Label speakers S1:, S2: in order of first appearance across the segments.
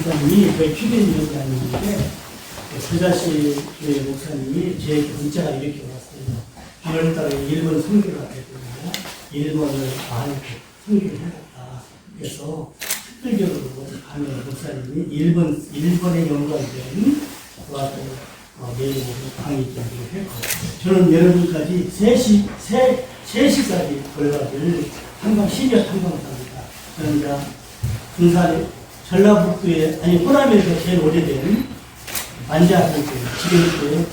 S1: 목사님이 저희 추대위원장님인데 부자씨 교회 목사님이 제 문자가 이렇게 왔어요. 6월달에 일본 선교를 하게 되고 일본을 많이 선교를 해갔다. 그래서 특별적으로 가는 목사님이 일본의 영광된 그와 또 내일으로 강의 준비를 했고 저는 여러분까지 3시까지 걸어가기를 시니어 탐방사입니다. 저는 이제 군산 전라북도에 호남에서 제일 오래된 만자학교에 지금교에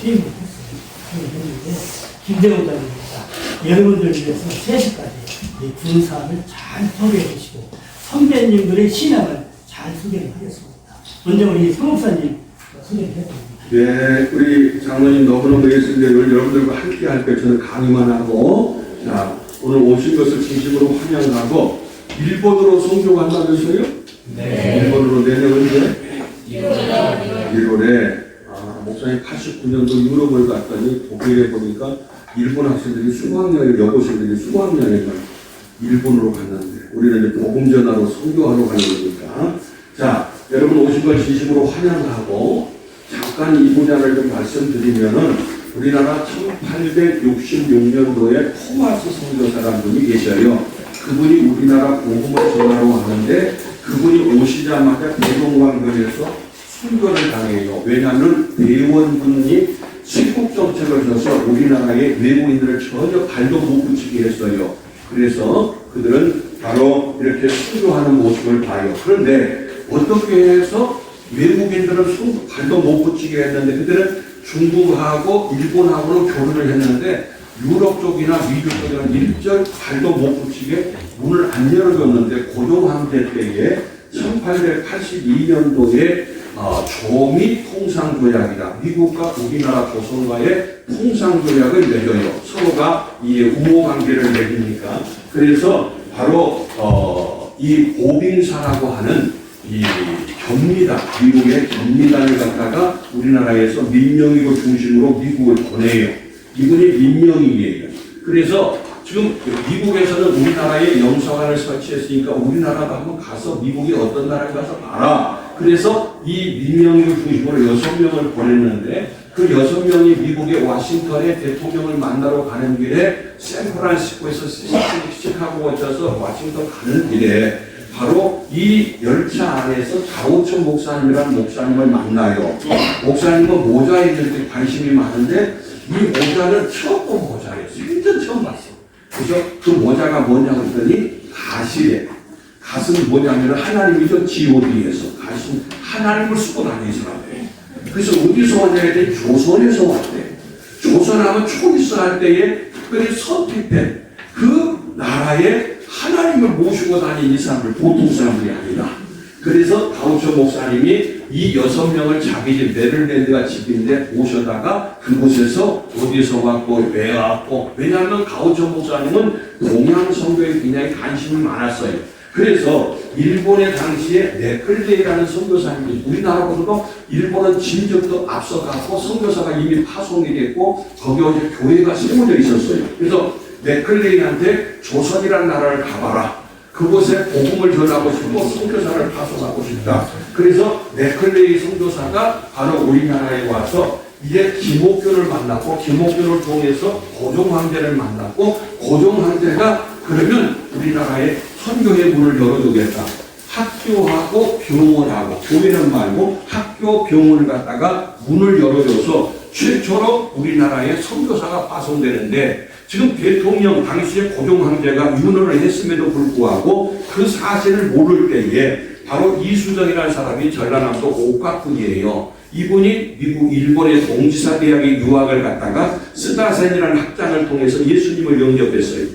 S1: 퇴임을 했는데 김대웅장입니다. 여러분들 위해서 3시까지 이 군산을 잘 소개해 주시고 선배님들의 신앙을 잘 소개를 하겠습니다. 먼저 우리 성목사님 소개를 해드립니다.
S2: 네, 우리 장로님 너무너무 예수님을 여러분들과 함께 할 때 저는 강의만 하고, 자, 오늘 오신 것을 진심으로 환영하고, 일본어로 성교한다면서요? 네. 일본어로 내년 언제? 1월에, 목사님 89년도 유럽을 갔더니 독일에 보니까 일본 학생들이 수학여행, 여고생들이 수학여행을 일본으로 갔는데, 우리는 이제 복음 전하러 성교하러 가는 거니까, 자, 여러분 오신 걸 진심으로 환영하고, 잠깐 이 분야를 좀 말씀드리면은 우리나라 1866년도에 토마스 선교사라는 분이 계셔요. 그분이 우리나라 복음을 전하러 왔는데 그분이 오시자마자 대동강변에서 순교를 당해요. 왜냐하면 대원군이 식국 정책을 져서 우리나라의 외국인들을 전혀 발도 못 붙이게 했어요. 그래서 그들은 바로 이렇게 순교하는 모습을 봐요. 그런데 어떻게 해서 외국인들은 발도 못 붙이게 했는데 그들은 중국하고 일본하고는 교류를 했는데 유럽 쪽이나 미국 쪽이나 일절 발도 못 붙이게 문을 안 열어줬는데 고종황제 때에 1882년도에 조미 통상조약이다. 미국과 우리나라 조선과의 통상조약을 맺어요. 서로가 이 우호관계를 맺으니까. 그래서 바로 이 보빙사라고 하는 이 경리단, 미국의 경리단을 갖다가 우리나라에서 민명이고 중심으로 미국을 보내요. 이분이 민명이에요. 그래서 지금 미국에서는 우리나라에 영사관을 설치했으니까 우리나라가 한번 가서 미국이 어떤 나라에 가서 봐라. 그래서 이 민명이를 중심으로 6명을 보냈는데 그 6명이 미국의 워싱턴에 대통령을 만나러 가는 길에 샌프란시스코에서 시카고 거쳐서 워싱턴 가는 길에 바로 이 열차 안에서 자오천 목사님이라는 목사님을 만나요. 목사님은 모자에 이렇게 관심이 많은데 이 모자는 처음 본 모자예요. 생전 처음 봤어. 그래서 그 모자가 뭐냐고 했더니 가시래. 가슴이 뭐냐면 하나님이죠. G.O.D에서 가슴 하나님을 쓰고 다니는 사람이에요. 그래서 어디서 왔냐 했더니 조선에서 왔대. 조선하면 초기서 할 때에 특별히 선택된 그 나라에 하나님을 모시고 다니는 이 사람들 보통 사람들이 아니다. 그래서 다우천 목사님이 이 6명을 자기 집 메릴랜드가 집인데 모셔다가 그곳에서 어디서 왔고 왜 왔고 왜냐하면 다우천 목사님은 동양 선교에 굉장히 관심이 많았어요. 그래서 일본의 당시에 네클레이라는 선교사님이 우리나라보다도 일본은 진적도 앞서갔고 선교사가 이미 파송이 됐고 거기 어제 교회가 세워져 있었어요. 그래서 네클레이한테 조선이라는 나라를 가봐라. 그곳에 복음을 전하고 싶고 선교사를 파송하고 싶다. 그래서 네클레이 선교사가 바로 우리나라에 와서 이제 김옥균을 만났고 김옥균을 통해서 고종황제를 만났고 고종황제가 그러면 우리나라에 선교의 문을 열어주겠다. 학교하고 병원하고 교회는 말고 학교 병원을 갖다가 문을 열어줘서 최초로 우리나라에 선교사가 파송되는데 지금 대통령 당시에 고종황제가 윤허를 했음에도 불구하고 그 사실을 모를 때에 바로 이수정이라는 사람이 전라남도 옥가군이에요. 이분이 미국 일본의 동지사 대학에 유학을 갔다가 스다센이라는 학장을 통해서 예수님을 영접했어요.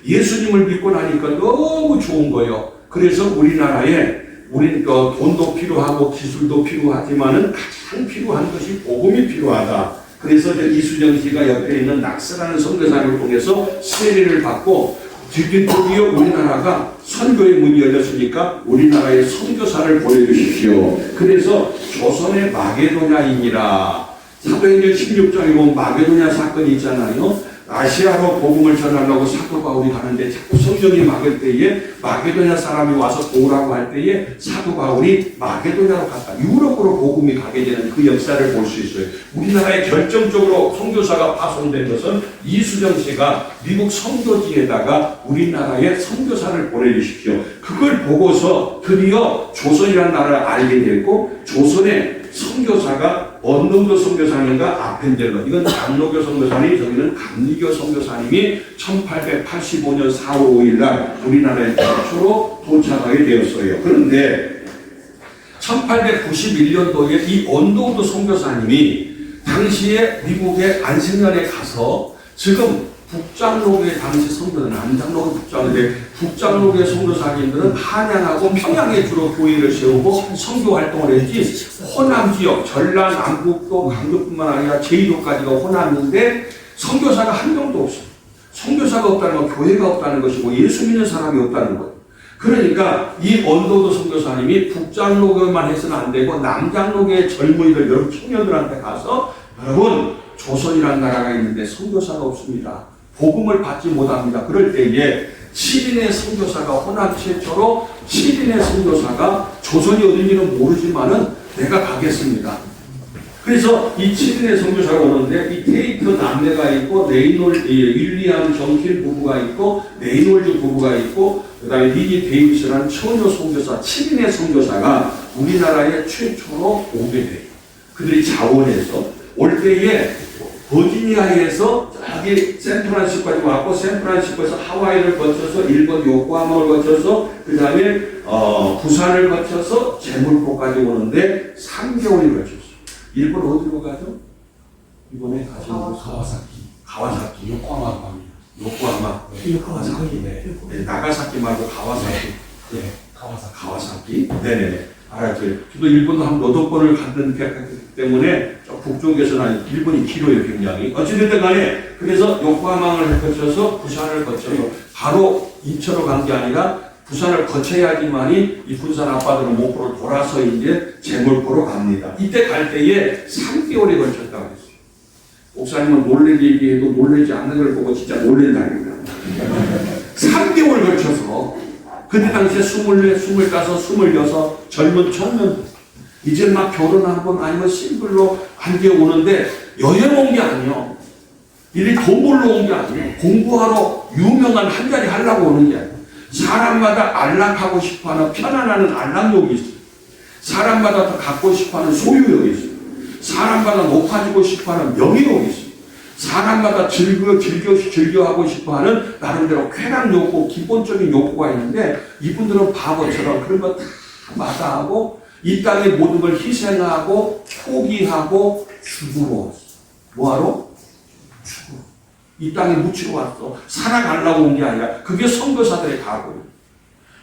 S2: 예수님을 믿고 나니까 너무 좋은 거예요. 그래서 우리나라에 우리 돈도 필요하고 기술도 필요하지만은 가장 필요한 것이 복음이 필요하다. 그래서 이수정 씨가 옆에 있는 낙스라는 선교사를 통해서 세례를 받고 드디어 우리나라가 선교의 문이 열렸으니까 우리나라에 선교사를 보내주십시오. 그래서 조선의 마게도냐인이라 사도행전 16장에 보면 마게도냐 사건이 있잖아요. 아시아로 복음을 전하려고 사도 바울이 가는데 자꾸 성경이 막을 때에 마게도냐 사람이 와서 도우라고 할 때에 사도 바울이 마게도냐로 갔다. 유럽으로 복음이 가게 되는 그 역사를 볼 수 있어요. 우리나라에 결정적으로 선교사가 파송된 것은 이수정 씨가 미국 선교지에다가 우리나라에 선교사를 보내주십시오. 그걸 보고서 드디어 조선이라는 나라를 알게 되고 조선의 선교사가 언론교 선교사님과 아펜젤러, 이건 장로교 선교사님, 저기는 감리교 선교사님이 1885년 4월 5일 날 우리나라에 최초로 도착하게 되었어요. 그런데 1891년도에 이 언도우드 선교사님이 당시에 미국의 안식년에 가서 지금 북장로교의 당시 선교는 남장로교 북장로교의 북장로교의 선교사님들은 한양하고 평양에 주로 교회를 세우고 선교 활동을 했지 호남 지역, 전라, 남북도, 강릉뿐만 아니라 제주도까지가 호남인데 선교사가 한 명도 없어요. 선교사가 없다는 건 교회가 없다는 것이고 예수 믿는 사람이 없다는 거예요. 그러니까 이 언도우드 선교사님이 북장로교만 해서는 안 되고 남장로교의 젊은이들, 여러분 청년들한테 가서 여러분 조선이라는 나라가 있는데 선교사가 없습니다. 복음을 받지 못합니다. 그럴 때에 7인의 선교사가 호남 최초로 7인의 선교사가 조선이 어딘지는 모르지만은 내가 가겠습니다. 그래서 이 7인의 선교사가 오는데 이 테이크 남매가 있고 윌리엄 정킬 부부가 있고 레이놀드 부부가 있고 그 다음에 리디 데이비스라는 처녀 선교사 7인의 선교사가 우리나라에 최초로 오게 돼요. 그들이 자원해서 올 때에 버지니아에서 저기 샌프란시스코까지 왔고 샌프란시스코에서 하와이를 거쳐서 일본 요코하마를 거쳐서 그 다음에 부산을 거쳐서 제물포까지 오는데 3개월이 걸쳤어요. 일본 어디로 가죠? 이번에 가죠. 가와사키.
S3: 요코하마로 갑니다.
S2: 요코하마.
S1: 가와사키.
S2: 네, 나가사키 말고 가와사키.
S3: 네.
S2: 가와사키. 네네네. 알았죠. 저도 일본도 한 8번을 갔던 때문에 북쪽에서는 일본이 길어요, 굉장히. 어찌됐든 간에 그래서 요코하마를 거쳐서 부산을 거쳐서 바로 인천으로 간 게 아니라 부산을 거쳐야지만이 이 군산 아빠들은 목포로 돌아서 이제 제물포로 갑니다. 이때 갈 때에 3개월에 걸쳤다고 했어요. 목사님은 놀랄 얘기해도 놀라지 않는 걸 보고 진짜 놀란다니까. 3개월 걸쳐서 그때 당시에 24, 25, 26 젊은 청년 이제 막 결혼하고 아니면 싱글로 함께 오는데 여행 온 게 아니에요. 이리 돈 벌러 온 게 아니에요. 공부하러 유명한 한 자리 하려고 오는 게 아니에요. 사람마다 안락하고 싶어하는 편안하는 안락욕이 있어요. 사람마다 더 갖고 싶어하는 소유욕이 있어요. 사람마다 높아지고 싶어하는 명예욕이 있어요. 사람마다 즐겨하고 싶어하는 나름대로 쾌락 욕구, 기본적인 욕구가 있는데 이분들은 바보처럼 그런 거 다 마다하고 이 땅의 모든 걸 희생하고 포기하고 죽으러 왔어. 뭐하러? 죽으러. 이 땅에 묻히러 왔어. 살아가려고 온 게 아니라 그게 선교사들의 각오예요.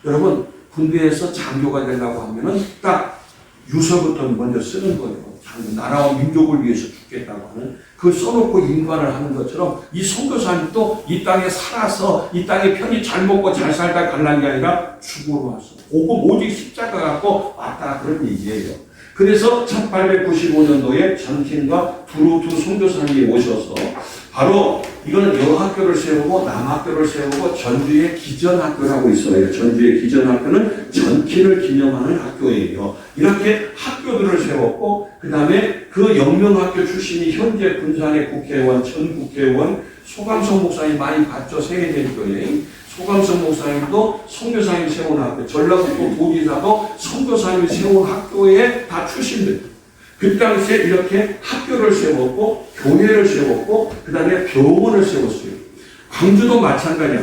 S2: 여러분 군대에서 장교가 되려고 하면은 딱 유서부터 먼저 쓰는 거예요. 나라와 민족을 위해서 죽겠다고 하는 그 써놓고 인관을 하는 것처럼 이 선교사님도 이 땅에 살아서 이 땅에 편히 잘 먹고 잘 살다 갈란 게 아니라 죽으러 왔어. 복음 오직 십자가 갖고 왔다 그런 얘기예요. 그래서 1895년도에 전킨과 두 선교사님이 오셔서 바로 이거는 여학교를 세우고 남학교를 세우고 전주의 기전학교라고 있어요. 전주의 기전학교는 전킨을 기념하는 학교예요. 이렇게 학교들을 세웠고 그 다음에 그 영명학교 출신이 현재 군산의 국회의원, 전 국회의원 소감성 목사님 많이 봤죠. 세계된 교회. 소감성 목사님도 선교사님 세운 학교, 전라북도 도지사도 선교사님 세운 학교에 다 출신들. 그 당시에 이렇게 학교를 세웠고 교회를 세웠고 그 다음에 병원을 세웠어요. 광주도 마찬가지야.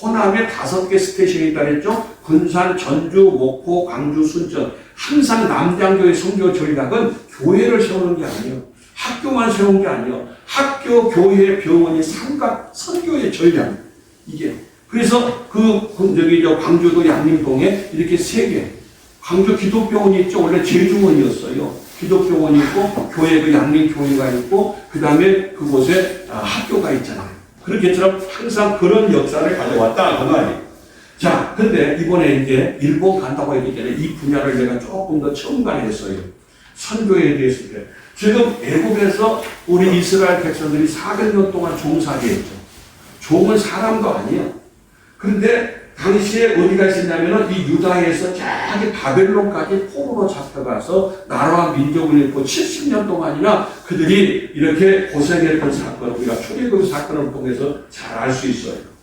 S2: 호남에 5개 스테이션이 있다 그랬죠. 군산, 전주, 목포, 광주, 순천. 항상 남장교의 선교 전략은 교회를 세우는 게 아니에요. 학교만 세운 게 아니에요. 학교, 교회, 병원이 삼각 선교의 전략. 이게. 그래서 광주도 양림동에 이렇게 3개. 광주 기독병원이 있죠. 원래 제주원이었어요. 기독교원이 있고 교회 그 양림교회가 있고 그 다음에 그곳에 학교가 있잖아요. 그렇게처럼 항상 그런 역사를 가져왔다 그 말이에요. 자, 근데 이번에 이제 일본 간다고 했기 때문에 이 분야를 내가 조금 더 첨가했어요. 선교에 대해서. 지금 애국에서 우리 이스라엘 백성들이 400년 동안 종살이했죠. 종은 사람도 아니에요. 그런데 당시에 어디가 있었냐면은 이 유다에서 저기 바벨론까지 포로로 잡혀가서 나라와 민족을 잃고 70년 동안이나 그들이 이렇게 고생했던 사건, 우리가 출애굽 사건을 통해서 잘 알 수 있어요.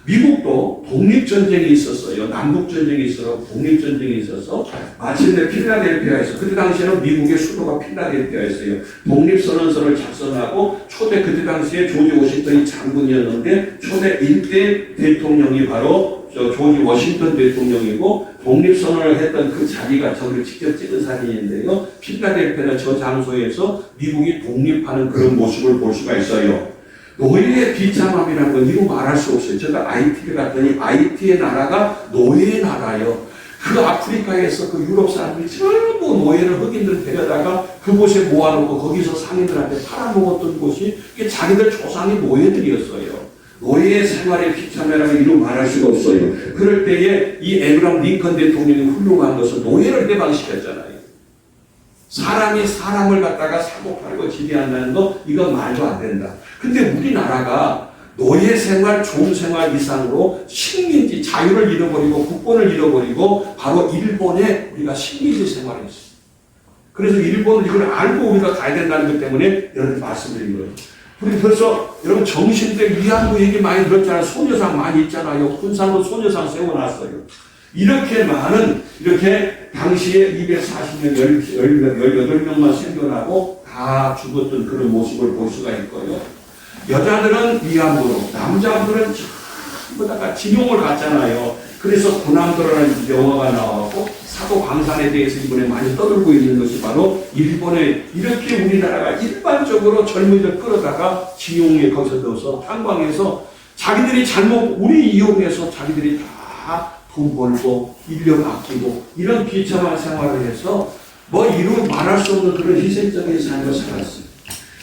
S2: 미국도 독립전쟁이 있었어요. 남북전쟁이 있어서 독립전쟁이 있어서 마침내 필라델피아에서 그때 당시에는 미국의 수도가 필라델피아였어요. 독립선언서를 작성하고 초대 그때 당시에 조지 워싱턴이 장군이었는데 초대 1대 대통령이 바로 조지 워싱턴 대통령이고 독립선언을 했던 그 자리가 저를 직접 찍은 사진인데요. 필라델피아는 저 장소에서 미국이 독립하는 그런 모습을 볼 수가 있어요. 노예의 비참함이라는 건 이루 말할 수 없어요. 제가 IT를 갔더니 IT의 나라가 노예의 나라예요. 그 아프리카에서 그 유럽 사람들이 전부 노예를 흑인들 데려다가 그곳에 모아놓고 거기서 상인들한테 팔아먹었던 곳이 자기들 조상이 노예들이었어요. 노예의 생활의 비참함이라는 걸 이루 말할 수가 없어요. 그럴 때에 이 에브람 링컨 대통령이 훌륭한 것은 노예를 해방시켰잖아요. 사람이 사람을 갖다가 사고 팔고 지배한다는 거 이건 말도 안 된다. 근데 우리나라가 노예 생활, 종 생활 이상으로 식민지 자유를 잃어버리고 국권을 잃어버리고 바로 일본에 우리가 식민지 생활을 했어요. 그래서 일본은 이걸 알고 우리가 가야 된다는 것 때문에 여러분 말씀드린 거예요. 우리 벌써 여러분 정신대 위안부 얘기 많이 들었잖아요. 소녀상 많이 있잖아요. 군산도 소녀상 세워놨어요. 이렇게 많은 이렇게 당시에 240명, 18명만 생존하고 다 죽었던 그런 모습을 볼 수가 있고요. 여자들은 위안부로, 남자들은 전부 다가 징용을 갔잖아요. 그래서 군함도라는 영화가 나왔고 사도 광산에 대해서 이번에 많이 떠들고 있는 것이 바로 일본에 이렇게 우리나라가 일반적으로 젊은이들 끌어다가 징용에 거기서 넣어서 탄광해서 자기들이 잘못 우리 이용해서 자기들이 다 돈 벌고 인력 아끼고 이런 비참한 생활을 해서 뭐 이루 말할 수 없는 그런 희생적인 삶을 살았어요.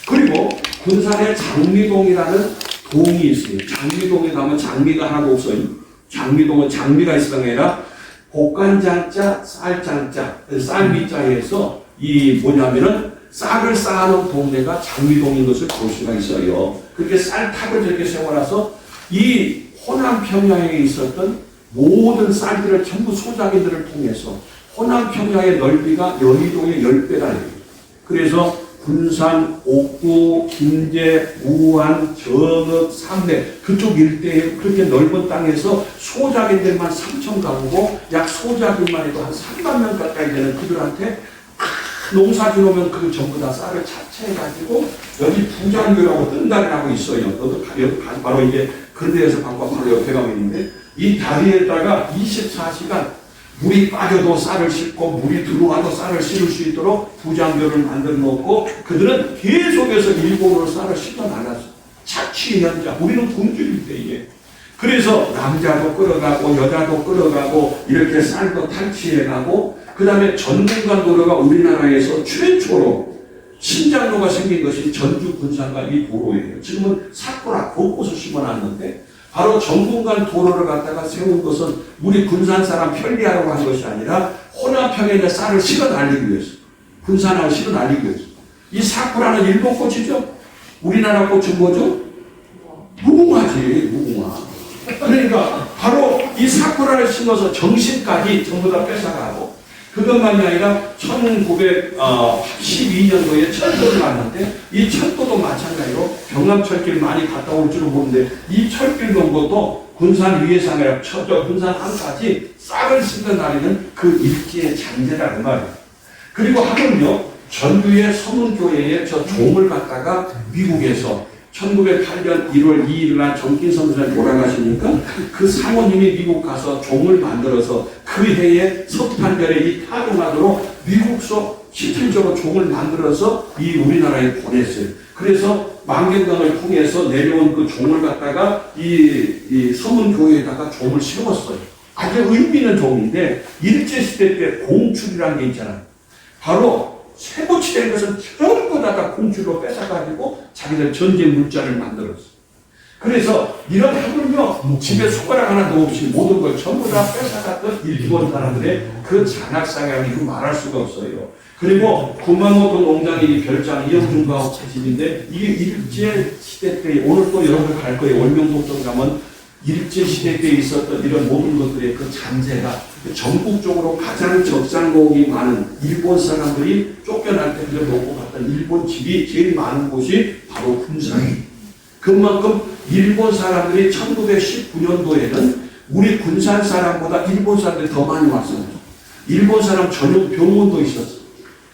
S2: 그리고 군산에 장미동이라는 동이 있어요. 장미동에 가면 장미가 하나도 없어요. 장미동은 장미가 있어가 아니라 곡간장자, 쌀장자, 쌀미자에서 이 뭐냐면은 쌀을 쌓아놓은 동네가 장미동인 것을 볼 수가 있어요. 그렇게 쌀탑을 저렇게 세워놔서 이 호남 평양에 있었던 모든 쌀들을 전부 소작인들을 통해서 호남 평양의 넓이가 여의도의 10배라는 거예요. 그래서 군산, 옥구, 김제, 우안, 정읍, 삼내 그쪽 일대에 그렇게 넓은 땅에서 소작인들만 3천 가구고 약 소작인만 해도 한 3만 명 가까이 되는 그들한테 농사 지으면 그 전부 다 쌀을 자체해가지고 여기 부장교라고 뜬 다리라고 있어요. 너도 바로 이제 근대에서 바꿔 바로 옆에 가면 있는데 이 다리에다가 24시간 물이 빠져도 쌀을 싣고 물이 들어와도 쌀을 실을 수 있도록 부장교를 만들어 놓고 그들은 계속해서 일본으로 쌀을 실어 나갔어. 자취 현장. 우리는 굶주릴 때에. 그래서 남자도 끌어가고 여자도 끌어가고 이렇게 쌀도 탈취해가고 그 다음에 전군간 도로가 우리나라에서 최초로 신장로가 생긴 것이 전주 군산간 이 도로예요. 지금은 사쿠라 곳곳을 심어놨는데 바로 전군간 도로를 갖다가 세운 것은 우리 군산 사람 편리하라고 한 것이 아니라 호남평에 있는 쌀을 실어 날리기 위해서 군산하고 실어 날리기 위해서 이 사쿠라는 일본 꽃이죠. 우리나라 꽃은 뭐죠? 무궁화지. 무궁화. 그러니까 바로 이 사쿠라를 심어서 정신까지 전부 다 뺏어가고 그것만이 아니라 1912년도에 철도를 왔는데 이 철도도 마찬가지로 경남철길 많이 갔다 올 줄은 모르는데 이 철길 놓은 것도 군산 위에서 아니라 군산 항까지 쌀을 실어 다니는 그 일제의 장제라는 말이에요. 그리고 하면요 전주의 서문교회에 저 종을 갖다가 미국에서 1908년 1월 2일 날 정긴 선생님이 돌아가시니까 그 사모님이 미국 가서 종을 만들어서 그 해에 석탄절에 이 타동하도록 미국서 실질적으로 종을 만들어서 이 우리나라에 보냈어요. 그래서 망경강을 통해서 내려온 그 종을 갖다가 이 서문교회에다가 종을 세웠어요. 아주 의미 있는 종인데 일제시대 때 공출이라는 게 있잖아요. 바로 쇠고치된 것은 전부 다 공주로 뺏어가지고 자기들 전쟁 물자를 만들었어. 그래서 이런 하물며 집에 숟가락 하나도 없이 모든 걸 전부 다 뺏어갔던 일본 사람들의 그 잔악상을 이거 말할 수가 없어요. 그리고 구마모토 농장이 별장 이영준가옥 집인데 이게 일제 시대 때 오늘 또 여러분 갈 거예요. 월명동점 가면 일제 시대 때 있었던 이런 모든 것들의 그 잔재가 전국적으로 가장 적산고옥이 많은 일본 사람들이 쫓겨날 때 그걸 놓고 갔던 일본 집이 제일 많은 곳이 바로 군산이에요. 그만큼 일본 사람들이 1919년도에는 우리 군산 사람보다 일본 사람들이 더 많이 왔어요. 일본 사람 전용 병원도 있었어요.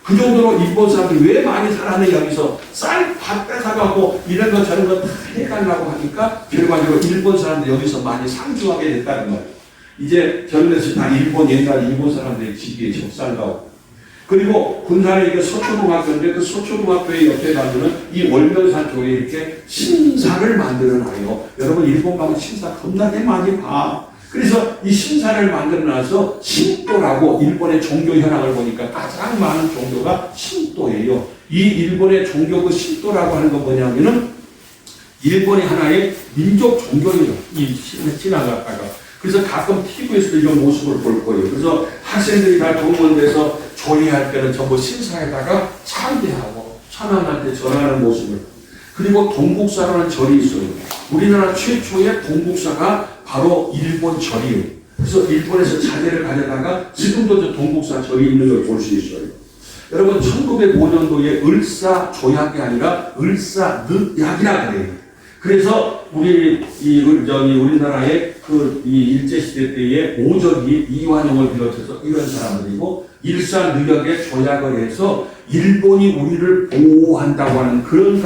S2: 그 정도로 일본 사람들이 왜 많이 살았느냐 여기서 쌀 밥 뺏어가고 이런 거 저런 거 다 해가려고 하니까 결과적으로 일본 사람들이 여기서 많이 상주하게 됐다는 거예요. 이제 저런 데서 다 옛날 일본 사람들의 집이 적산가고 그리고 군산에 이게 서초등학교인데 그 서초등학교의 옆에 가면은 이 월명산 쪽에 이렇게 신사를 만들어놔요. 여러분 일본 가면 신사 겁나게 많이 봐. 그래서 이 신사를 만들어놔서 신도라고 일본의 종교 현황을 보니까 가장 많은 종교가 신도예요. 이 일본의 종교 그 신도라고 하는 건 뭐냐면은 일본의 하나의 민족 종교예요. 이 지나갔다가. 그래서 가끔 TV에서도 이런 모습을 볼 거예요. 그래서 학생들이 다 동원돼서 조리할 때는 전부 신사에다가 참배하고 천황한테 전하는 모습을. 그리고 동국사라는 절이 있어요. 우리나라 최초의 동국사가 바로 일본 절이에요. 그래서 일본에서 자재를 가져다가 지금도 저 동국사 절이 있는 걸 볼 수 있어요. 여러분 1905년도에 을사조약이 아니라 을사늑약이라 그래요. 그래서 우리나라의 이 일제시대 때의 오적이 이완용을 비롯해서 이런 사람들이고 일사늑약의 조약을 해서 일본이 우리를 보호한다고 하는 그런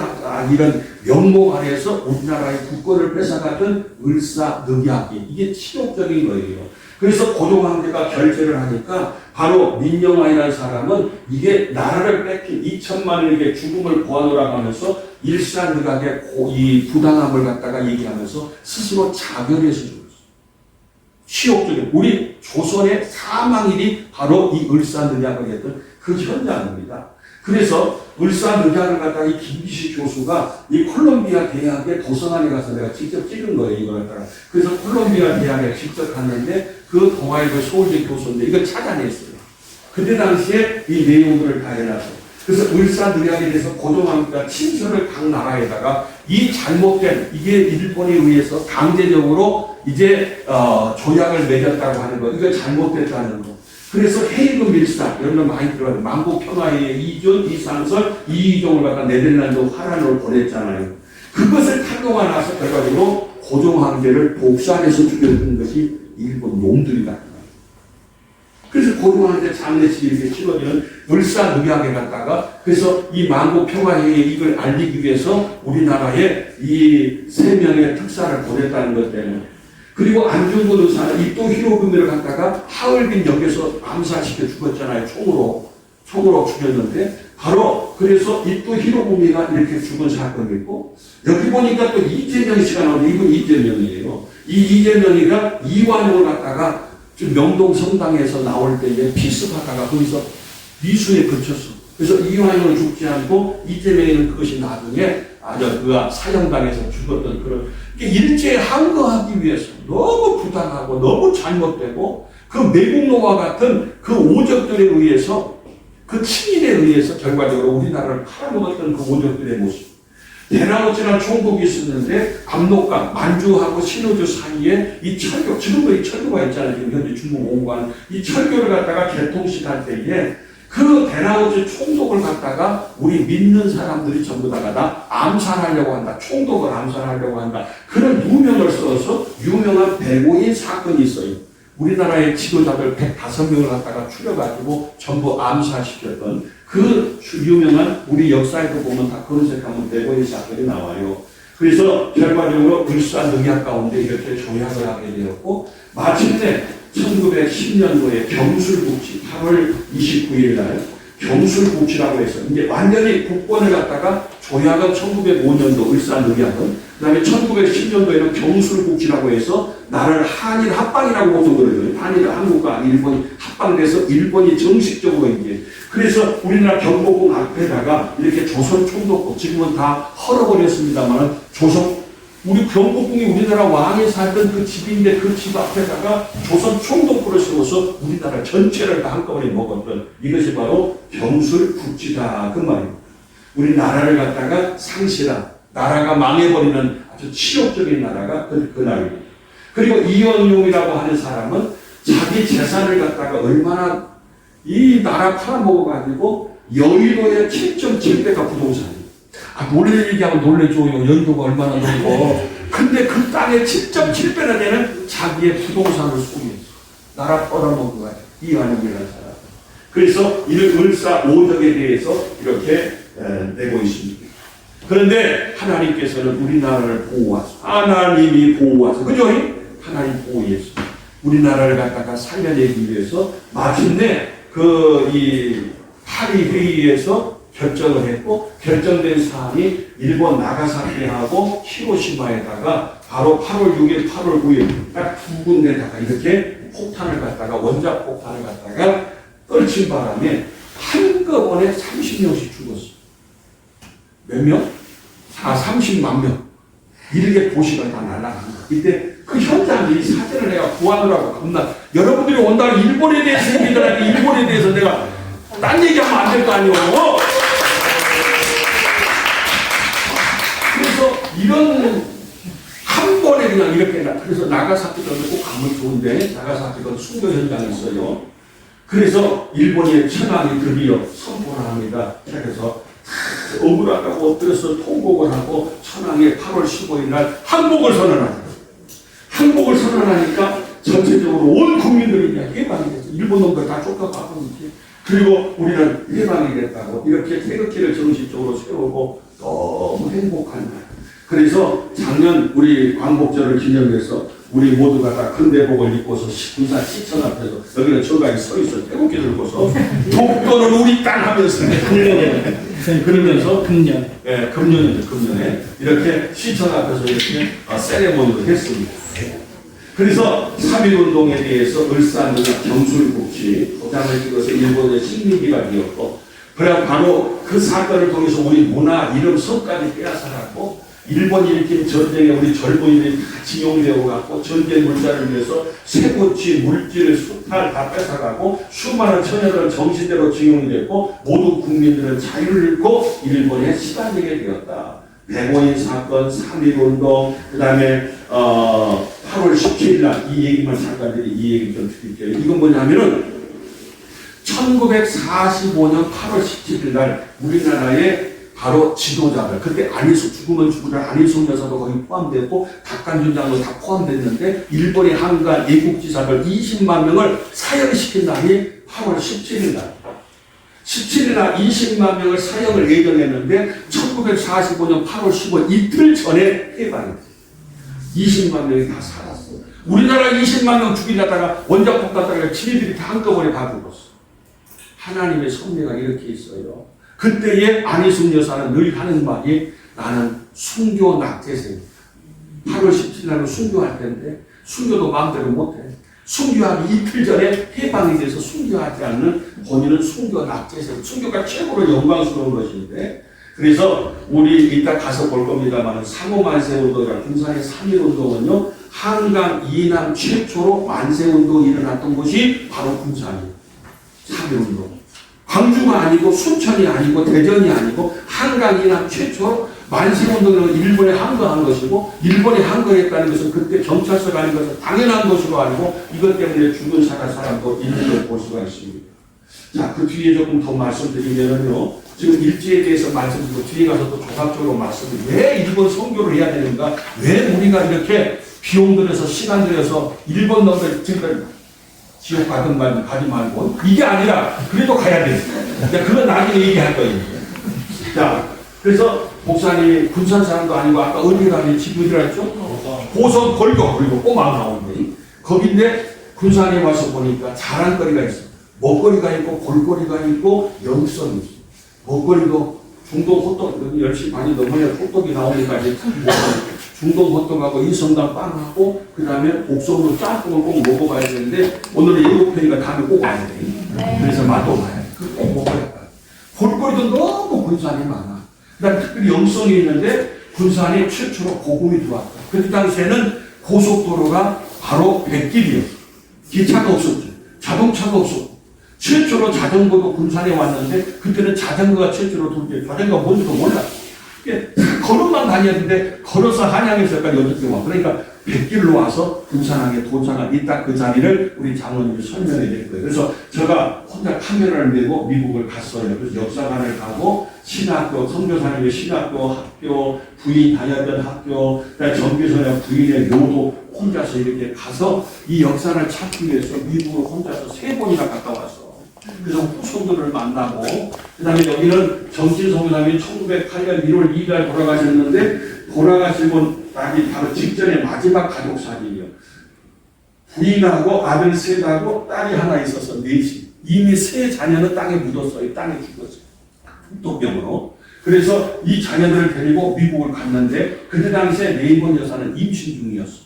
S2: 이런 명목 아래에서 우리나라의 국권을 뺏어갔던 을사늑약이 이게 치욕적인 거예요. 그래서 고종황제가 결재를 하니까 바로 민영환이라는 사람은 이게 나라를 뺏긴 2천만에게 죽음을 보아노라고 하면서 일사늑약의 이 부당함을 갖다가 얘기하면서 스스로 자결해서 죽었어요. 치욕적인 우리 조선의 사망일이 바로 이 을사늑약을 했던 그 현장입니다. 그래서 을사늑약을 갖다가 이 김기식 교수가 이 콜롬비아 대학의 도서관에 가서 내가 직접 찍은 거예요, 이걸 갖다가. 그래서 콜롬비아 대학에 직접 갔는데 그 동아일보 서울대 교수인데 이걸 찾아냈어요. 그때 당시에 이 내용들을 다 해놨어요. 그래서 을사늑약에 대해서 고종황제가 친서를 각 나라에다가 이 잘못된 이게 일본에 의해서 강제적으로 이제 조약을 맺었다고 하는 거, 이거 잘못됐다는 거. 그래서 헤이그 밀사 이런 거 많이 들어가요. 만국평화의 이준, 이상설, 이이종을 갖다 네덜란드 화란으로 보냈잖아요. 그것을 탄로가 나서 결과적으로 고종황제를 복사해서 죽였던 것이 일본 놈들이다. 그래서 고종황제 장례식이 이렇게 치러지는 을사늑약에 갔다가 그래서 이 만국평화회에 이걸 알리기 위해서 우리나라에 이 3명의 특사를 보냈다는 것 때문에 그리고 안중근 의사는 이또 히로부미를 갖다가 하얼빈 역에서 암살시켜 죽었잖아요. 총으로 죽였는데 바로 그래서 이또 히로부미가 이렇게 죽은 사건이 있고 여기 보니까 또 이재명 씨가 나오는데 이분 이재명이에요. 이 이재명이가 이완용을 갖다가 명동 성당에서 나올 때에 비습하다가 거기서 미수에 그쳤어. 그래서 이완용을 죽지 않고 이재명이는 그것이 나중에 그가 사형당해서 죽었던 그런 일제에 항거하기 위해서 너무 부당하고 너무 잘못되고 그 매국노와 같은 그 오적들에 의해서 그 친일에 의해서 결과적으로 우리나라를 팔아먹었던 그 오적들의 모습. 대나무지라는 총독이 있었는데 압록강, 만주하고 신우주 사이에 이 철교, 지금도 이 철교가 있잖아요. 지금 현재 중국 온관 이 철교를 갖다가 개통식할 때에 그 대나무지 총독을 갖다가 우리 믿는 사람들이 전부 다가 암살하려고 한다. 총독을 암살하려고 한다. 그런 누명을 써서 유명한 배고인 사건이 있어요. 우리나라의 지도자들 105명을 갖다가 추려가지고 전부 암살시켰던 그 유명한 우리 역사에도 보면 다 검색하면 배고인 사건이 나와요. 그래서 결과적으로 을사늑약 가운데 이렇게 조약을 하게 되었고 마침내 1910년도에 경술국치 8월 29일 날 경술국치라고 해서 이제 완전히 국권을 갖다가 조약은 1905년도 을사늑약은 그다음에 1910년도에는 경술국치라고 해서 나라를 한일 합방이라고 보통 그러거든요. 한일 한국과 일본이 합방돼서 일본이 정식적으로 이제 그래서 우리나라 경복궁 앞에다가 이렇게 조선 총독부 지금은 다 헐어버렸습니다만 조선 우리 경복궁이 우리나라 왕이 살던 그 집인데 그 집 앞에다가 조선 총독부를 세워서 우리나라 전체를 다 한꺼번에 먹었던 이것이 바로 병술국지다 그 말입니다. 우리 나라를 갖다가 상실한 나라가 망해버리는 아주 치욕적인 나라가 그 날입니다. 그리고 이원용이라고 하는 사람은 자기 재산을 갖다가 얼마나 이 나라 팔아먹어가지고 여의도의 7.7배가 부동산이에요. 놀랄 얘기하면 놀래줘요. 여의도가 얼마나 넓어. 근데 그 땅에 7.7배나 되는 자기의 부동산을 소유했어. 나라 뻗어먹은 거야. 이완용이라는 사람. 그래서 이를 을사오덕에 대해서 이렇게 내고 있습니다. 그런데 하나님께서는 우리나라를 보호하소. 하나님이 보호하소. 그죠? 하나님 보호했어. 우리나라를 갖다가 살려내기 위해서 마침내 이 파리 회의에서 결정을 했고 결정된 사안이 일본 나가사키하고 히로시마에다가 바로 8월 6일, 8월 9일 딱 두 군데다가 이렇게 폭탄을 갖다가 원자 폭탄을 갖다가 떨친 바람에 한꺼번에 30명씩 죽었어. 몇 명? 30만 명. 이렇게 도시가 다 날아간 거야. 이때 그 현장이 사진을 내가 구하느라고 겁나. 여러분들이 온다고 일본에 대해서 얘기하는데 일본에 대해서 내가 딴 얘기하면 안 될 거 아니에요. 그래서 이런 한 번에 그냥 이렇게 그래서 나가사키도 꼭 가면 좋은데 나가사키도 순교 현장이 있어요. 그래서 일본의 천황이 드디어 선포를 합니다. 그래서 억울하다고 엎드려서 통곡을 하고 천황이 8월 15일 날 항복을 선언합니다. 항복을 선언하니까 전체적으로 온 국민들이 그냥 해방이 됐어. 일본 놈들 다 쫓겨가고 있지. 그리고 우리는 해방이 됐다고 이렇게 태극기를 정식적으로 세우고 너무 행복한 날. 그래서 작년 우리 광복절을 기념해서 우리 모두가 다 큰대복을 입고서 군사 시청 앞에서 여기는 저가 서 있어 태극기 들고서 독도는 우리 땅 하면서 그러면서
S1: 금년
S2: 금년에 이렇게 시청 앞에서 이렇게 세레모니를 했습니다. 그래서 3.1운동에 대해서 을사는 경술국지 도장을 찍어서 일본의 식민지가 되었고 그래 바로 그 사건을 통해서 우리 문화, 이름, 성까지 빼앗아갔고 일본이 일으킨 전쟁에 우리 젊은이들이 다 징용되어 갖고 전쟁 물자를 위해서 쇠고치, 물질, 수탈 다 뺏어가고 수많은 처녀들은 정신대로 징용이 됐고 모두 국민들은 자유를 잃고 일본에 시달리게 되었다. 백오인 사건, 3.1운동, 그 다음에 8월 17일 날 이 얘기만 잠깐 이 얘기 좀 드릴게요. 이건 뭐냐면은 1945년 8월 17일 날 우리나라의 바로 지도자들 그때 안희숙 죽으면 죽으라 안희숙 여사도 거기 포함됐고 박간준장도 다 포함됐는데 일본의 한간 예국지사들 20만 명을 사형시킨 날이 8월 17일 날 17일 날 20만 명을 사형을 예정했는데 1945년 8월 15일 이틀 전에 해방이 됐어요. 20만 명이 다 살았어. 우리나라 20만 명 죽이려다가 원자폭 갖다가 지네들이 다 한꺼번에 다 죽었어. 하나님의 섭리가 이렇게 있어요. 그때의 안희숙 여사는 늘 하는 말이 나는 순교 낙제생입니다. 8월 17일 날은 순교할 텐데 순교도 마음대로 못해. 순교하기 이틀 전에 해방이 돼서 순교하지 않는 본인은 순교 낙제생. 순교가 최고로 영광스러운 것인데 그래서 우리 이따 가서 볼 겁니다만 3.5 만세운동이라 군산의 3.1운동은요 한강 이남 최초로 만세운동이 일어났던 곳이 바로 군산이에요. 3.1운동. 광주가 아니고 순천이 아니고 대전이 아니고 한강 이남 최초로 만세운동은 일본에 항거한 것이고 일본에 항거했다는 것은 그때 경찰서가 아닌 것은 당연한 것으로 알고 이것 때문에 죽은 사람도 있는 걸 볼 수가 있습니다. 자, 그 뒤에 조금 더 말씀드리면요. 지금 일제에 대해서 말씀드리고 뒤에 가서 또 종합적으로 말씀드리고 왜 일본 선교를 해야 되는가? 왜 우리가 이렇게 비용 들여서 시간 들여서 일본 놈들 지금 지옥 가든 말든 가지 말고 이게 아니라 그래도 가야 돼. 그건 나중에 얘기할 거예요. 자, 그래서 목사님 군산 사람도 아니고 아까 어디 가니 집이라 했죠? 고성 벌교 꼬마 나오는데 거긴데 군산에 와서 보니까 자랑거리가 있어. 먹거리가 있고 볼거리가 있고 영성이 있어. 먹거리도 중동 호떡 10시 반이 넘어야 호떡이 나오니까 이제 중동 호떡하고 인성당 빵하고 그 다음에 옥성으로 짬뽕을 꼭 먹어봐야 되는데 오늘은 예고편이니까 다음에 꼭 와야 돼. 그래서 맛도 봐야 돼. 꼭 먹어야 돼. 볼거리도 너무 군산이 많아. 그 다음에 특별히 영성이 있는데 군산이 최초로 복음이 들어왔다. 그때 당시에는 고속도로가 바로 백길이었어요. 기차가 없었죠. 자동차가 없었고. 최초로 자전거도 군산에 왔는데 그때는 자전거가 최초로 돌게 자전거가 뭔지도 몰랐어요. 걸음만 다녔는데 걸어서 한양에서까지 어떻게 와. 그러니까 백길로 와서 군산항에 도착한 이딱 그 자리를 우리 장로님이 설명해 드릴 거예요. 그래서 제가 혼자 카메라를 메고 미국을 갔어요. 그래서 역사관을 가고 신학교, 선교사님의 신학교, 학교, 부인 다녔던 학교, 정교사님 부인의 묘도 혼자서 이렇게 가서 이 역사를 찾기 위해서 미국을 혼자서 3번이나 갔다 왔어. 그래서 후손들을 만나고, 그 다음에 여기는 정진성사님이 1908년 1월 2일 돌아가셨는데, 돌아가시고 나기 바로 직전에 마지막 가족 사진이요. 부인하고 아들 셋하고 딸이 하나 있어서 넷이. 이미 3 자녀는 땅에 묻었어요. 땅에 죽었어요. 독병으로. 그래서 이 자녀들을 데리고 미국을 갔는데, 그때 당시에 네이번 여사는 임신 중이었어.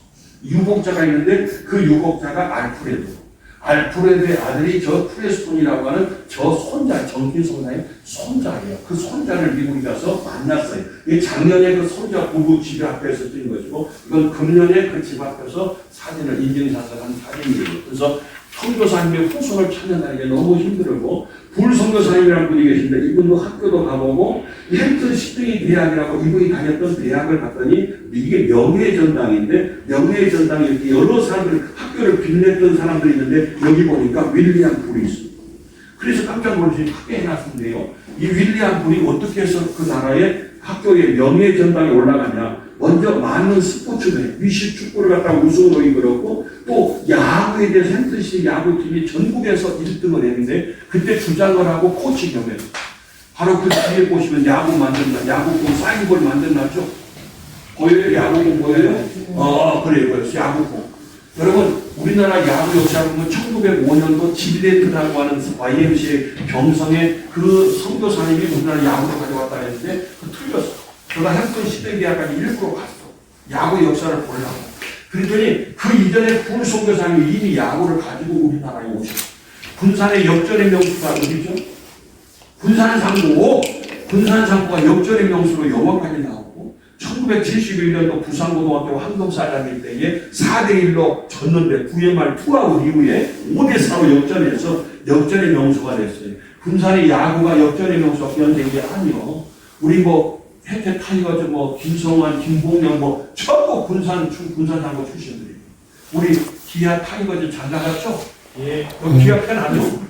S2: 유복자가 있는데, 그 유복자가 알프레드. 알프레드의 아들이 저 프레스톤이라고 하는 저 손자, 정진성사의 손자예요. 그 손자를 미국에 가서 만났어요. 이 작년에 그 손자 부부 집 앞에서 찍은 것이고, 이건 금년에 그 집 앞에서 사진을 인증샷을 한 사진이에요. 그래서 선교사님의 후손을 찾는다는 게 너무 힘들고, 불선교사님이라는 분이 계신데, 이분도 학교도 가보고, 햄튼 시드니 대학이라고 이분이 다녔던 대학을 갔더니, 이게 명예전당인데, 명예전당에 이렇게 여러 사람들, 학교를 빛냈던 사람들이 있는데, 여기 보니까 윌리엄 불이 있습니다. 그래서 깜짝 놀라서 학교에 해놨는데요. 이 윌리엄 불이 어떻게 해서 그 나라의 학교의 명예전당에 올라가냐. 먼저 많은 스포츠대, 위시 축구를 갖다가 우승으로 이끌었고, 또 야구에 대해서 햄튼시 야구팀이 전국에서 1등을 했는데, 그때 주장을 하고 코치 겸했어요. 바로 그 뒤에 보시면 야구 만든다, 야구공 사인볼 만든다죠? 보여요? 야구공 보여요? 그래요. 그래서 야구공. 여러분, 우리나라 야구 역사 보면 1905년도 질레트라고 하는 YMCA 경성에 그 선교사님이 우리나라 야구를 가져왔다 했는데, 그 틀렸어. 제가 햄튼 시대대학까지 일부러 갔어. 야구 역사를 보려고. 그랬더니 그 이전에 불선교사님이 이미 야구를 가지고 우리나라에 오셨어. 군산의 역전의 명수가 어디죠? 군산상고. 군산상고가 역전의 명수로 영어까지 나오고, 1971년도 부산고등학교 황금사장일 때에 4대1로 졌는데 9회말 투아웃 이후에 5대4로 역전해서 역전의 명수가 됐어요. 군산의 야구가 역전의 명수가 변된 게 아니요. 우리 혜태 타이거즈 김성환, 김봉영 전부 군산상고 출신들이에요. 우리 기아 타이거즈 잘 나갔죠? 예. 기아 팬 아니요?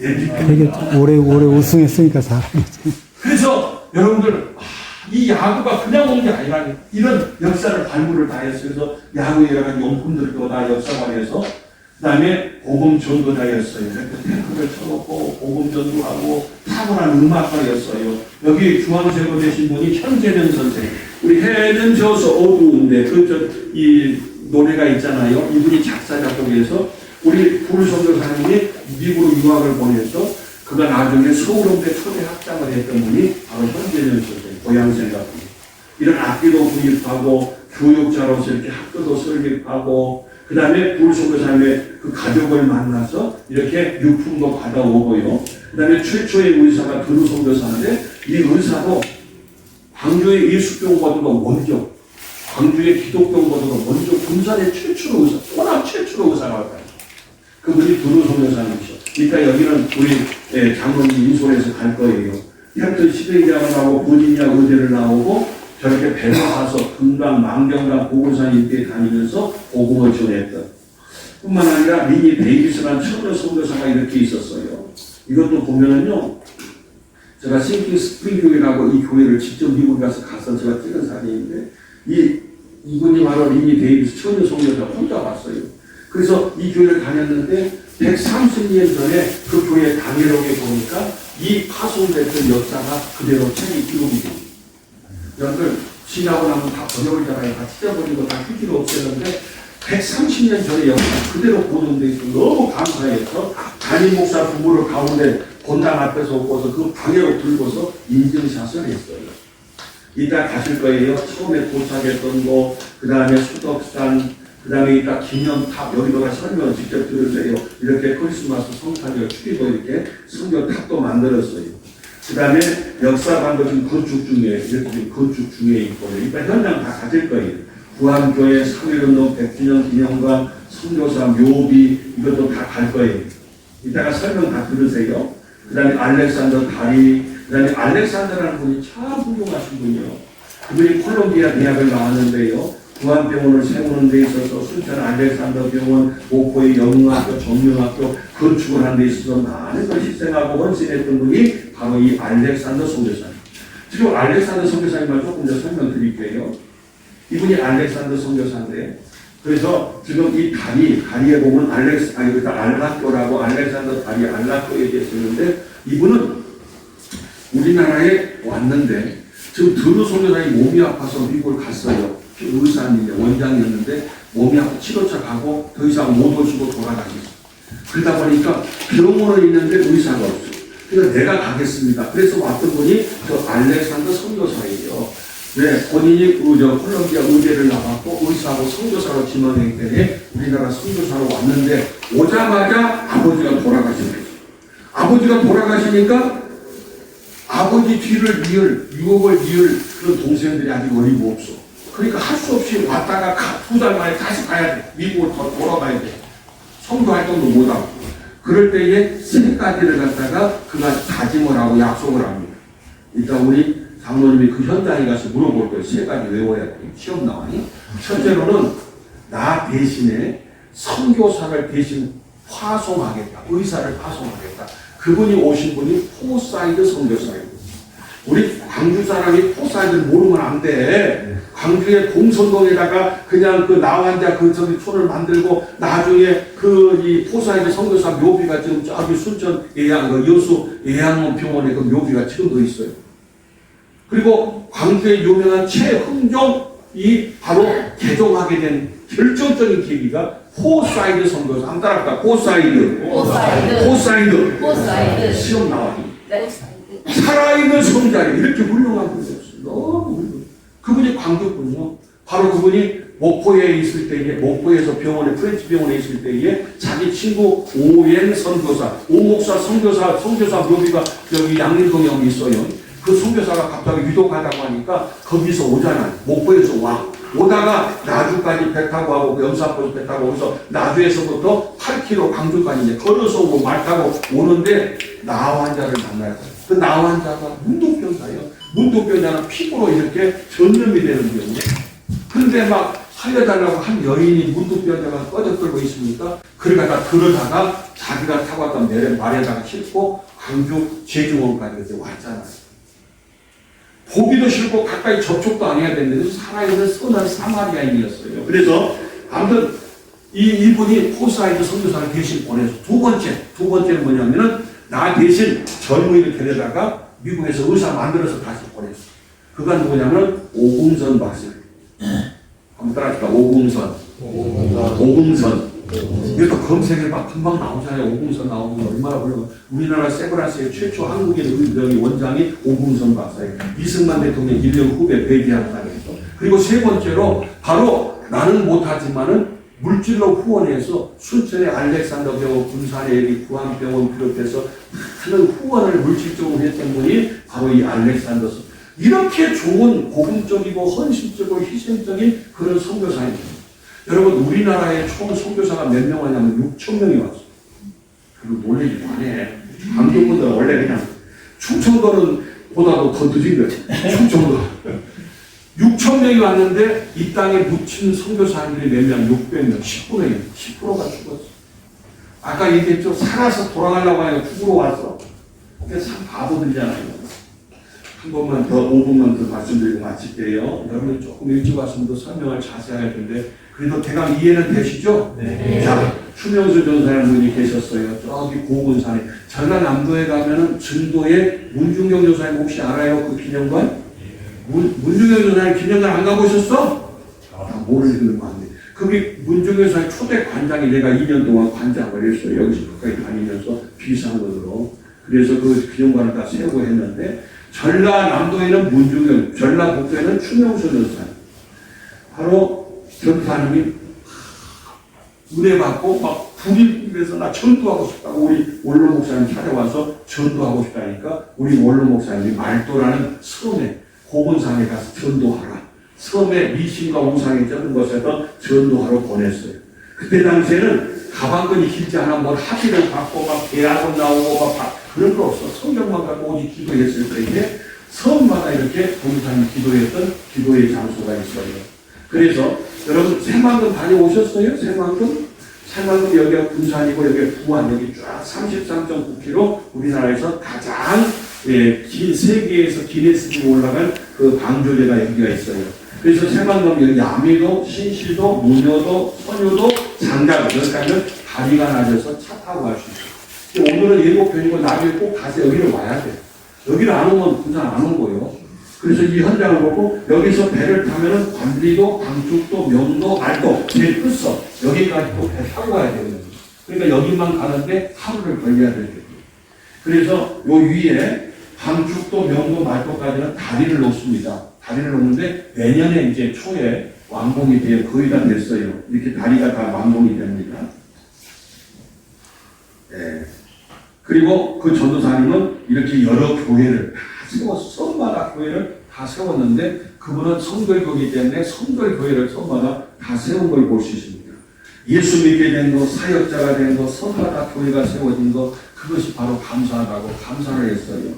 S2: 예.
S3: 되게 오래 우승했으니까 잘하겠지.
S2: 그래서 여러분들 이 야구가 그냥 온 게 아니라 이런 역사를 발굴을 다 했어요. 그래서 야구의 여러 가지 용품들도 다 역사관에서, 그 다음에 복음 전도자였어요. 이렇게 탱크를 쳐놓고 복음 전도하고 탁월한 음악가였어요. 여기 중앙세고 되신 분이 현재는 선생. 우리 해는 져서 어두운데 이 노래가 있잖아요. 이분이 작사 작곡해서 우리 불선교사님이 미국으로 유학을 보내서 그가 나중에 서울음대 초대 학장을 했던 분이 바로 현재는 선생. 고향생각. 이런 악기도 구입하고 교육자로서 이렇게 학교도 설립하고, 그 다음에 불선교사님의 그 가족을 만나서 이렇게 유품도 받아오고요. 그 다음에 최초의 의사가 드루선교사인데, 이 의사도 광주의 예수병원보다도 먼저, 광주의 기독병원보다도 먼저 군산의 최초로 의사, 워낙 최초로 의사가 왔다. 그분이 드루선교사님이죠. 그러니까 여기는 우리 장로님 인솔에서 갈 거예요. 햄튼 시베리아를 나오고 버지니아 의대를 나오고 저렇게 배를 타서 금강, 망경강, 보건산 일대에 다니면서 복음을 전했던, 뿐만 아니라 리니 데이비스라는 처녀 선교사가 이렇게 있었어요. 이것도 보면은요, 제가 싱킹 스프링 교회라고 이 교회를 직접 미국에 가서 제가 찍은 사진인데, 이분이 바로 리니 데이비스 처녀 선교사 혼자 왔어요. 그래서 이 교회를 다녔는데 130년 전에 그 교회 당회록에 보니까 이 파송됐던 역사가 그대로 책이 기록이 됩니다. 여러분들 지나고 나면 다 번역을 잘하여 다 찢어버리고 다 휴지로 없애는데 130년 전의 역사 그대로 보존되어 있어 너무 감사해서 담임 목사 부부를 가운데 본당 앞에서 오고서 그 당회록 들고서 인증샷을 했어요. 이따 가실 거예요. 처음에 도착했던 거, 그 다음에 수덕산, 그 다음에 이따 기념탑, 여기다가 설명을 직접 들으세요. 이렇게 크리스마스 성탄절 추리고 이렇게 성경탑도 만들었어요. 그 다음에 역사관도 지금 건축 중에, 이렇게 지금 건축 중에 있고, 이따 현장 다 가질 거예요. 부안교회 3.1운동 100주년 기념관, 선교사 묘비 이것도 다 갈 거예요. 이따가 설명 다 들으세요. 그 다음에 알렉산더 다리, 그 다음에 알렉산더라는 분이 참 훌륭하신 분이요. 그분이 콜롬비아 대학을 나왔는데요. 부안병원을 세우는 데 있어서 순천 알렉산더 병원, 목포의 영흥학교, 정명학교 건축을 하는 데 있어서 많은 걸 희생하고 헌신했던 분이 바로 이 알렉산더 선교사님. 지금 알렉산더 선교사님만 조금 더 설명드릴게요. 이분이 알렉산더 선교사인데, 그래서 지금 이 다리에 보면 알락교라고 알렉산더 다리 알락교 얘기했었는데, 이분은 우리나라에 왔는데, 지금 드루 선교사님이 몸이 아파서 미국을 갔어요. 의사인데 원장이었는데 몸이 아파 치료차 가고 더 이상 못 오시고 돌아가셨어요. 그러다 보니까 병원에 있는데 의사가 없어요. 그래서 내가 가겠습니다. 그래서 왔던 분이 저 알렉산더 선교사예요. 왜? 본인이 콜롬비아 의대를 나왔고 의사하고 선교사로 지원했기 때문에 우리나라 선교사로 왔는데 오자마자 아버지가 돌아가시네요. 아버지가 돌아가시니까 아버지 뒤를 유업을 이을 그런 동생들이 아직 어리고 없어. 그러니까 할 수 없이 왔다가 2달 만에 다시 가야 돼. 미국을 더 돌아가야 돼. 선교 활동도 못하고. 그럴 때에 3가지를 갖다가 그가 다짐을 하고 약속을 합니다. 일단 우리 장로님이 그 현장에 가서 물어볼 거예요. 3가지 외워야 돼. 시험 나와니? 첫째로는 나 대신에 선교사를 대신 파송하겠다. 의사를 파송하겠다. 그분이 오신 분이 포사이드 선교사예요. 우리 광주 사람이 포사이드를 모르면 안 돼. 광주의 공선동에다가 그냥 그 나환자 그 저기 촌을 만들고 나중에 그 이 포사이드 선교사 묘비가 지금 저기 순천 여수 예양원 병원에 그 묘비가 지금도 있어요. 그리고 광주의 유명한 최흥종이 바로 개종하게 된 결정적인 계기가 포사이드 선교사. 한 따라합니다. 포사이드. 시험 나와요. 살아있는 성자예요. 이렇게 훌륭한 분이었어요. 너무 훌륭해요. 그분이 광주군요. 바로 그분이 목포에 있을 때에, 목포에서 병원에, 프렌치 병원에 있을 때에 자기 친구 오행 선교사, 오목사 선교사 묘비가 여기 양림동에 여기 있어요. 그 선교사가 갑자기 위독하다고 하니까 거기서 오잖아요. 목포에서 와. 오다가 나주까지 배 타고 하고 연사포에서 배 타고 오면서 나주에서부터 8km 광주까지 이제 걸어서 오고 말 타고 오는데 나환자를 만나요. 그 나환자가 문둥병자예요. 문둥병자는 피부로 이렇게 전염이 되는 병이에요. 그런데 막 살려달라고 한 여인이 문둥병자가 꺼져들고 있으니까 그러다가 그러다가 자기가 타고 왔던 말에다가 싣고 광주 제주원까지 이렇게 왔잖아요. 보기도 싫고 가까이 접촉도 안 해야 되는데 살아있는 선한 사마리아인이었어요. 그래서 아무튼 이분이 포사이드 선교사를 대신 보내서 두 번째는 뭐냐면은 나 대신 젊은이를 데려다가 미국에서 의사 만들어서 다시 보냈어. 그가 누구냐면 오금선 박사. 한번 따라합시다. 오금선. 이것도 검색해봐. 금방 나오잖아요. 오금선 나오면 얼마나 훌륭한. 우리나라 세브란스의 최초 한국인 원장이 오금선 박사예요. 이승만 대통령 1년 후배 배기학사였어. 그리고 세 번째로 바로 나는 못하지만은 물질로 후원해서 순천의 알렉산더 병원, 군산의 구암병원 비롯해서 많은 후원을 물질적으로 했던 분이 바로 이 알렉산더. 이렇게 좋은 고금적이고 헌신적이고 희생적인 그런 선교사입니다. 여러분 우리나라에 총 선교사가 몇 명 왔냐면 6,000명이 왔어요. 그리고 놀리기도 하네. 광주분들은 원래 그냥 충청도는 보다도 더 늦은 거지. 충청도. 6,000명이 왔는데 이 땅에 묻힌 선교사님들이 몇 명? 600명, 10%가 죽었어. 아까 얘기했죠. 살아서 돌아가려고 하니까 죽으러 왔어. 그래서 참 바보들이잖아요. 한 번만 더 5분만 더 말씀드리고 마칠게요. 여러분이 조금 일찍 왔으면 더 설명을 자세하게 할 텐데 그래도 대강 이해는 되시죠? 네. 자, 추명수 전사라는 분이 계셨어요. 저기 고군산에. 전라남도에 가면은 진도에 문중경 전사님 혹시 알아요? 그 기념관? 문중경 전사님 기념관 안 가보셨어? 모르시는 거 아닌데. 거기 문중경 전사님 초대 관장이 내가 2년 동안 관장을 했어요. 여기서 가까이 다니면서 비상근으로. 그래서 그 기념관을 다 세우고 했는데 전라남도에는 문중경, 전라북도에는 추명수 전사님. 바로 전사님이 은혜 받고 막 불이 그래서 나 전도하고 싶다고 우리 원로 목사님 찾아와서 전도하고 싶다니까 우리 원로 목사님이 말도라는 섬에 고군산에 가서 전도하라. 섬에 미신과 우상이 적은 곳에서 전도하러 보냈어요. 그때 당시에는 가방끈이 길지 않아 뭘 합의를 받고 막 계약은 나오고 막 그런 거 없어. 성경만 갖고 오직 기도했을 때에 섬마다 이렇게 본사님 기도했던 기도의 장소가 있어요. 그래서 여러분 새만금 다녀오셨어요? 새만금? 새만금 여기가 군산이고 여기가 부안 여기 쫙 33.9km 우리나라에서 가장 긴 세계에서 기네스북에 올라간 그 방조제가 여기가 있어요. 그래서 새만금 여기 야미도, 신시도, 무녀도, 선유도, 장자도 여기까지는 다리가 낮아서 차 타고 갈 수 있어요. 오늘은 예고편이고 나중에 꼭 가서 여기를 와야 돼요. 여기를 안 오면 군산 안 온 거예요. 그래서 이 현장을 보고 여기서 배를 타면은 관리도, 강축도, 명도, 말도 제일 끝서 여기까지 또 배 타고 가야 되거든요. 그러니까 여기만 가는데 하루를 걸려야 되거든요. 그래서 요 위에 강축도, 명도, 말도까지는 다리를 놓습니다. 다리를 놓는데 내년에 이제 초에 완공이 돼요. 거의 다 됐어요. 이렇게 다리가 다 완공이 됩니다. 네. 그리고 그 전도사님은 이렇게 여러 교회를 다 세워서 섬마다 교회를 다 세웠는데 그분은 성결교이기 때문에 성결교회를 섬마다 다 세운 걸 볼 수 있습니다. 예수 믿게 된 거, 사역자가 된 거, 섬마다 교회가 세워진 거 그것이 바로 감사하다고 감사를 했어요.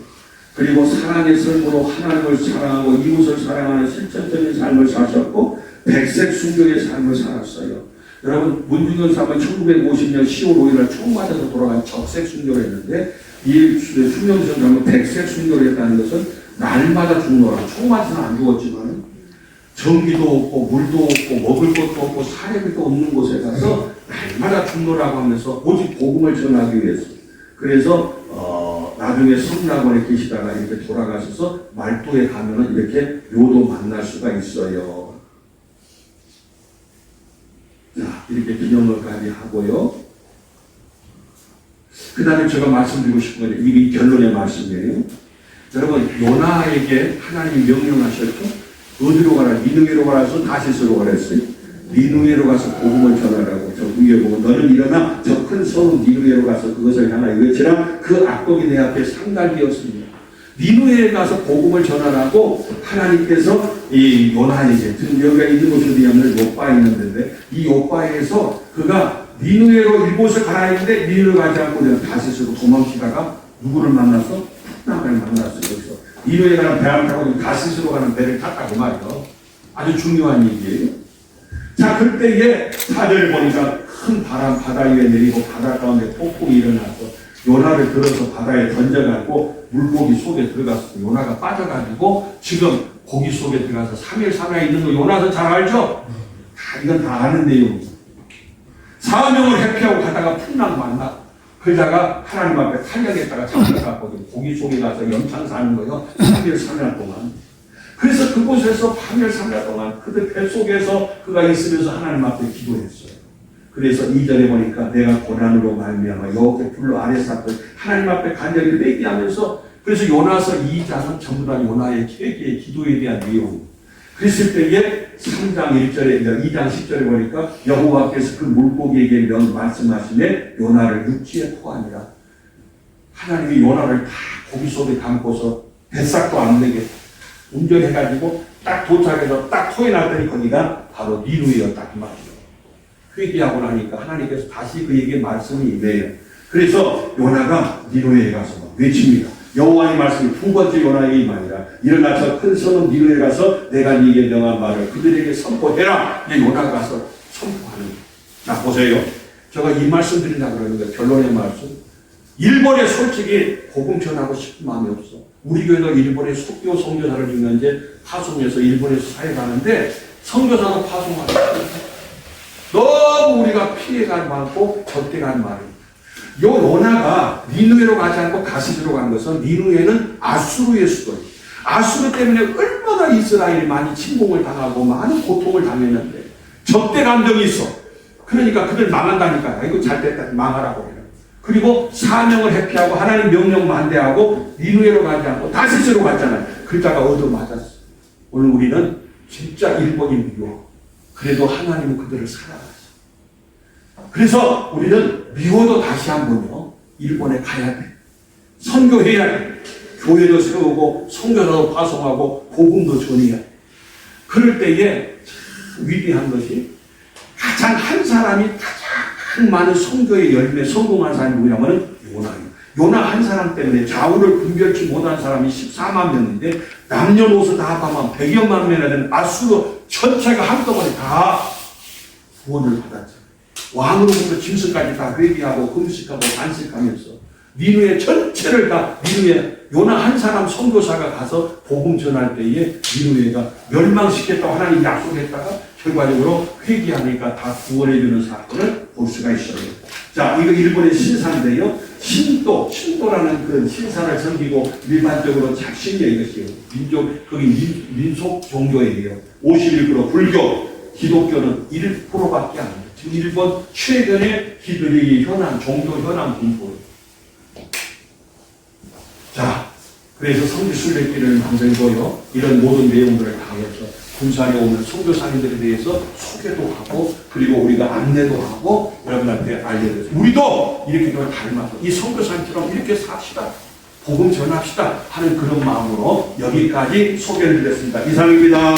S2: 그리고 사랑의 삶으로 하나님을 사랑하고 이웃을 사랑하는 실천적인 삶을 사셨고 백색 순교의 삶을 살았어요. 여러분 문중현 사람은 1950년 10월 5일날 총 맞아서 돌아간 적색 순교를 했는데 이 순명선 사람은 백색 순교를 했다는 것은 날마다 죽노라. 총 맞아서는 안 죽었지만 전기도 없고 물도 없고 먹을 것도 없고 사례비도 없는 곳에 가서 날마다 죽노라고 하면서 오직 복음을 전하기 위해서 그래서 나중에 성락원에 계시다가 이렇게 돌아가셔서 말도에 가면은 이렇게 묘도 만날 수가 있어요. 자, 이렇게 기념을까지 하고요. 그 다음에 제가 말씀드리고 싶은 건 이 결론의 말씀이에요. 여러분, 요나에게 하나님이 명령하셨죠? 어디로 가라? 니느웨로 가라서 다시스로 가랬어요. 니느웨로 가서 복음을 전하라고. 저 위에 보면 너는 일어나 저 큰 성읍 니느웨로 가서 그것을 향하여 외치라. 그 악독이 내 앞에 상달되었습니다. 니느웨에 가서 복음을 전하라고 하나님께서 이 요나에게 여기가 있는 곳에 대한 요바에 있는데 이 요바에서 그가 니느웨로 이곳을 가라 했는데 니느웨로 가지 않고 그냥 다시스로 도망치다가 누구를 만나서 푸나를 만났어요. 여기서 니느웨에 가는 배를 타고 다시스로 가는 배를 탔다고 말이요. 아주 중요한 얘기예요. 자, 그때에 사절을 보니까 큰 바람 바다 위에 내리고 바다 가운데 폭풍이 일어나서 요나를 들어서 바다에 던져갖고 물고기 속에 들어갔어요. 요나가 빠져가지고 지금 고기 속에 들어가서 3일 3일 있는 거 요나서 잘 알죠? 이건 다 아는 내용이에요. 사명을 회피하고 가다가 풍랑 만나 그러다가 하나님 앞에 탄력했다가 잡혀갔거든요. 고기 속에 가서 영창 사는 거예요. 3일 3일 동안. 그래서 그곳에서 3일 3일 동안 그들 뱃속에서 그가 있으면서 하나님 앞에 기도했어요. 그래서 2절에 보니까 내가 고난으로 말미암아 여호와께 불로 아래 쌌던 하나님 앞에 간절히 회개하면서 그래서 요나서 2장은 전부 다 요나의 회개의 기도에 대한 내용이에요. 그랬을 때에 3장 1절에 2장 10절에 보니까 여호와께서 그 물고기에게 말씀하시네 요나를 육지에 토하니라. 하나님이 요나를 다 고기 속에 담고서 뱃삭도 안 되게 운전해가지고 딱 도착해서 딱 토해놨더니 거기가 바로 니누이였다 그 말이에요. 회개하고 나니까 하나님께서 다시 그에게 말씀이 임해요. 그래서 요나가 니누이에 가서 외칩니다. 여호와의 말씀이 두 번째 요나에게 임하니라. 일어나 저 큰 성읍 니누이에 가서 내가 네게 명한 말을 그들에게 선포해라. 이제 요나가 가서 선포하는 거예요. 자 보세요. 제가 이 말씀 드리려고 그러는 거예요. 결론의 말씀. 일본에 솔직히 복음 전하고 싶은 마음이 없어. 우리 교회도 일본에 속교 선교사를 지금 현재 파송해서 일본에서 사역하는데 선교사도 파송하는 거예요. 너무 우리가 피해가 많고 적대가 많아요. 요 요나가 니누에로 가지 않고 가시드로 간 것은 니누에는 아수르의 수도예요. 아수르 때문에 얼마나 이스라엘이 많이 침공을 당하고 많은 고통을 당했는데 적대 감정이 있어. 그러니까 그들 망한다니까. 이거 잘 됐다 망하라고 해요. 그리고 사명을 회피하고 하나님 명령 반대하고 니누에로 가지 않고 다시스로 갔잖아요. 그러다가 얻어맞았어. 오늘 우리는 진짜 일본인 미워. 그래도 하나님은 그들을 사랑하셔. 그래서 우리는 미워도 다시 한번요 일본에 가야 돼. 선교해야 돼. 교회도 세우고 선교사도 파송하고 복음도 전해야 돼. 그럴 때에 위대한 것이 가장 한 사람이 가장 많은 선교의 열매 성공한 사람이 누구냐면 요나예요. 요나 한 사람 때문에 좌우를 분별치 못한 사람이 14만 명인데 남녀노소 다 합하면 100여만 명이나 되는 아수르 전체가 한꺼번에 다 구원을 받았죠. 왕으로부터 짐승까지 다 회개하고 금식하고 안식하면서 니누의 전체를 다 니누의 요나 한 사람 선교사가 가서 복음 전할 때에 니누에가 멸망시켰다고 하나님 약속했다가 결과적으로 회개하니까 다 구원해주는 사건을 볼 수가 있어요. 자, 이거 일본의 신사인데요. 신도라는 그런 신사를 섬기고 일반적으로 작신이에요. 이것이요. 민속 종교예요. 51% 불교, 기독교는 1%밖에 안 돼요. 지금 일본 최근의 기독의 현황, 종교 현황 분포예요. 자, 그래서 성지 순례길을 만들고요. 이런 모든 내용들을 다 해서 군산에 오는 선교사님들에 대해서 소개도 하고 그리고 우리가 안내도 하고 여러분한테 알려드려요. 우리도 이렇게 좀 닮아서 이 선교사님처럼 이렇게 삽시다. 복음 전합시다 하는 그런 마음으로 여기까지 소개를 드렸습니다. 이상입니다.